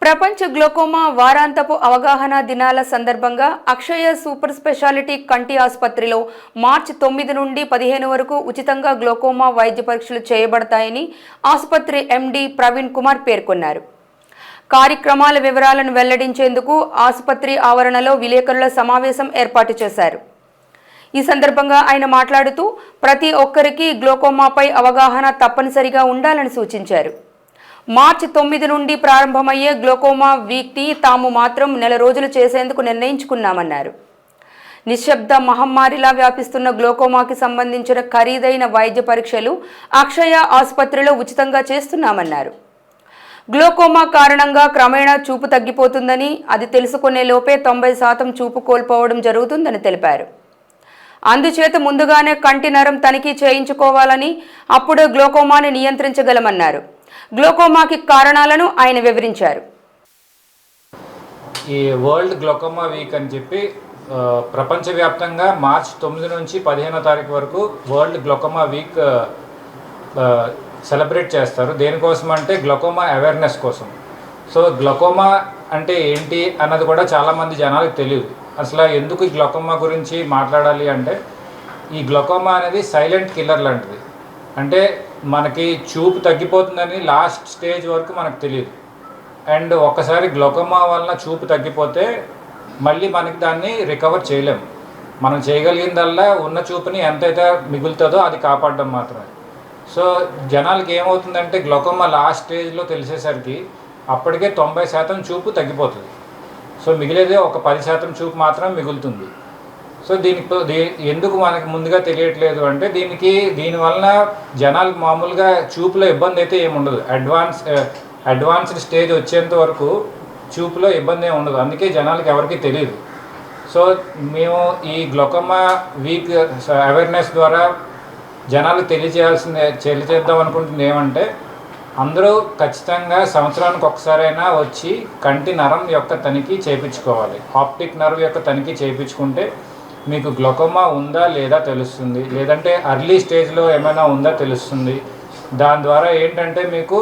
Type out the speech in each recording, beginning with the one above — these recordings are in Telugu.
ప్రపంచ గ్లోకోమా వారాంతపు అవగాహన దినాల సందర్భంగా అక్షయ సూపర్ స్పెషాలిటీ కంటి ఆసుపత్రిలో మార్చి 9 నుండి 15 వరకు ఉచితంగా గ్లోకోమా వైద్య పరీక్షలు చేయబడతాయని ఆసుపత్రి ఎండి ప్రవీణ్ కుమార్ పేర్కొన్నారు. కార్యక్రమాల వివరాలను వెల్లడించేందుకు ఆసుపత్రి ఆవరణలో విలేకరుల సమావేశం ఏర్పాటు చేశారు. ఈ సందర్భంగా ఆయన మాట్లాడుతూ ప్రతి ఒక్కరికి గ్లోకోమాపై అవగాహన తప్పనిసరిగా ఉండాలని సూచించారు. మార్చి 9 నుండి ప్రారంభమయ్యే గ్లోకోమా వీక్ని తాము మాత్రం నెల రోజులు చేసేందుకు నిర్ణయించుకున్నామన్నారు. నిశ్శబ్ద మహమ్మారిలా వ్యాపిస్తున్న గ్లోకోమాకి సంబంధించిన ఖరీదైన వైద్య పరీక్షలు అక్షయ ఆసుపత్రిలో ఉచితంగా చేస్తున్నామన్నారు. గ్లోకోమా కారణంగా క్రమేణా చూపు తగ్గిపోతుందని, అది తెలుసుకునే లోపే 90% చూపు కోల్పోవడం జరుగుతుందని తెలిపారు. అందుచేత ముందుగానే కంటి నరం తనిఖీ చేయించుకోవాలని, అప్పుడే గ్లోకోమాని నియంత్రించగలమన్నారు. గ్లోకోమాకి కారణాలను ఆయన వివరించారు. ఈ వరల్డ్ గ్లోకోమా వీక్ అని చెప్పి ప్రపంచవ్యాప్తంగా మార్చి 9 నుంచి 15వ తారీఖు వరకు వరల్డ్ గ్లోకోమా వీక్ సెలబ్రేట్ చేస్తారు. దేనికోసం అంటే గ్లోకోమా అవేర్నెస్ కోసం. సో గ్లోకోమా అంటే ఏంటి అన్నది కూడా చాలామంది జనాలకు తెలియదు. అసలు ఎందుకు ఈ గ్లోకోమా గురించి మాట్లాడాలి అంటే, ఈ గ్లోకోమా అనేది సైలెంట్ కిల్లర్ లాంటిది. అంటే మనకి చూపు తగ్గిపోతుందని లాస్ట్ స్టేజ్ వరకు మనకు తెలియదు. అండ్ ఒక్కసారి గ్లోకోమా వలన చూపు తగ్గిపోతే మళ్ళీ మనకి దాన్ని రికవర్ చేయలేము. మనం చేయగలిగిందల్లా ఉన్న చూపుని ఎంతైతే మిగులుతుందో అది కాపాడడం మాత్రమే. సో జనాలకి ఏమవుతుందంటే గ్లోకోమా లాస్ట్ స్టేజ్లో తెలిసేసరికి అప్పటికే 90% చూపు తగ్గిపోతుంది. సో మిగిలేదే ఒక 10% చూపు మాత్రం మిగులుతుంది. సో ఎందుకు మనకి ముందుగా తెలియట్లేదు అంటే, దీనివలన జనాలకు మామూలుగా చూపులో ఇబ్బంది అయితే ఏముండదు. అడ్వాన్స్డ్ స్టేజ్ వచ్చేంత వరకు చూపులో ఇబ్బంది ఏమి ఉండదు. అందుకే జనాలకు ఎవరికి తెలియదు. సో మేము ఈ గ్లోకోమా వీక్ అవేర్నెస్ ద్వారా జనాలకు తెలియజేద్దాం అనుకుంటుంది ఏమంటే, అందరూ ఖచ్చితంగా సంవత్సరానికి ఒకసారైనా వచ్చి కంటి నరం యొక్క తనిఖీ చేయించుకోవాలి. ఆప్టిక్ నర్వ్ యొక్క తనిఖీ చేయించుకుంటే మీకు గ్లోకోమా ఉందా లేదా తెలుస్తుంది, లేదంటే అర్లీ స్టేజ్లో ఏమైనా ఉందా తెలుస్తుంది. దాని ద్వారా ఏంటంటే మీకు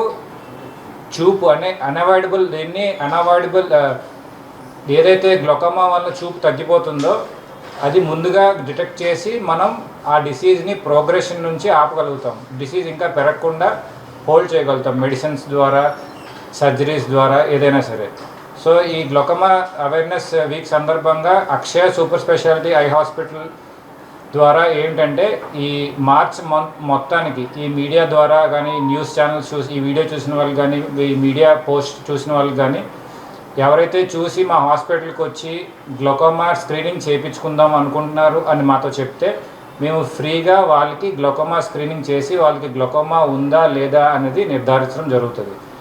చూపు అన్అవాయిడబుల్ ఏదైతే గ్లోకోమా వల్ల చూపు తగ్గిపోతుందో అది ముందుగా డిటెక్ట్ చేసి మనం ఆ డిసీజ్ని ప్రోగ్రెషన్ నుంచి ఆపగలుగుతాం. డిసీజ్ ఇంకా పెరగకుండా హోల్డ్ చేయగలుగుతాం మెడిసిన్స్ ద్వారా, సర్జరీస్ ద్వారా, ఏదైనా సరే. సో ఈ గ్లోకోమా అవేర్నెస్ వీక్ సందర్భంగా అక్షయ సూపర్ స్పెషాలిటీ ఐ హాస్పిటల్ ద్వారా ఏంటంటే, ఈ మార్చ్ మొత్తానికి ఈ మీడియా ద్వారా కానీ, న్యూస్ ఛానల్స్ చూసి ఈ వీడియో చూసిన వాళ్ళు కానీ, ఈ మీడియా పోస్ట్ చూసిన వాళ్ళు కానీ, ఎవరైతే చూసి మా హాస్పిటల్కి వచ్చి గ్లోకోమా స్క్రీనింగ్ చేయించుకుందాం అనుకుంటున్నారు అని మాతో చెప్తే, మేము ఫ్రీగా వాళ్ళకి గ్లోకోమా స్క్రీనింగ్ చేసి వాళ్ళకి గ్లోకోమా ఉందా లేదా అనేది నిర్ధారించడం జరుగుతుంది.